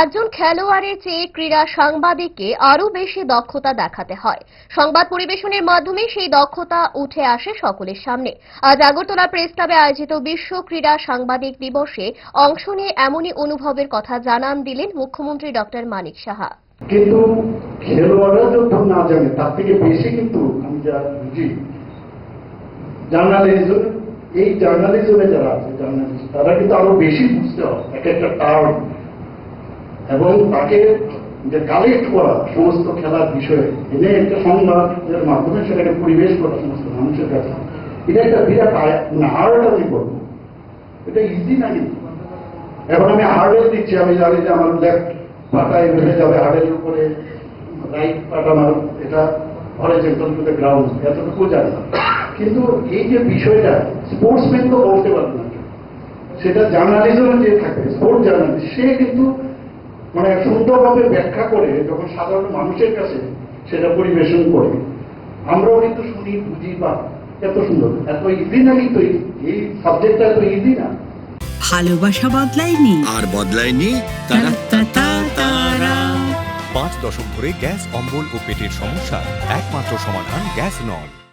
একজন খেলোয়াড়ের চেয়ে ক্রীড়া সাংবাদিককে আরও বেশি দক্ষতা দেখাতে হয়। সংবাদ পরিবেশনের মাধ্যমে সেই দক্ষতা উঠে আসে সকলের সামনে। আজ আগরতলা প্রেস ক্লাবে আয়োজিত বিশ্ব ক্রীড়া সাংবাদিক দিবসে অংশ নিয়ে এমনই অনুভবের কথা দিলেন মুখ্যমন্ত্রী ডক্টর মানিক সাহা। কিন্তু খেলোয়াড়রা যত না জানে তার থেকে বেশি কিন্তু আমি যা বুঝি জার্নালিজম, এই জার্নালিজমে যারা আছে জার্নালিস্ট তারা কিন্তু আরো বেশি বুঝতে হয় এক একটা টার্ম, এবং তাকে যে কালেক্ট করা সমস্ত খেলার বিষয়ে এনে একটা সংবাদের মাধ্যমে সেটাকে পরিবেশ করা সমস্ত মানুষের কাছে, এটা একটা বিরাট হার্ড আমি করবো। এটা ইজি না কিন্তু। এখন আমি হার্ডেল দিচ্ছি, আমি জানি যে আমার লেফট পাটায় বেড়ে যাবে হার্ডেলের উপরে, রাইট পাটা আমার এটা হরিজন্টাল টু দ্য গ্রাউন্ড, এতটুকু জানি না। কিন্তু এই যে বিষয়টা স্পোর্টসম্যান তো বলতে পারবে না, সেটা জার্নালিজমে যে থাকে স্পোর্টস জার্নালিস্ট, সে কিন্তু মানে সুন্দরভাবে ব্যাখ্যা করে যখন সাধারণ মানুষের কাছে সেটা পরিবেশন করে, আমরাও কিন্তু শুনি বুঝি বা এত সুন্দর, এত ইজি না। কিন্তু এই সাবজেক্টটা এত ইজি না। ভালোবাসা বদলায়নি, আর বদলায়নি তারা। 5 দশক ধরে গ্যাস, অম্বল ও পেটের সমস্যার একমাত্র সমাধান গ্যাস নল।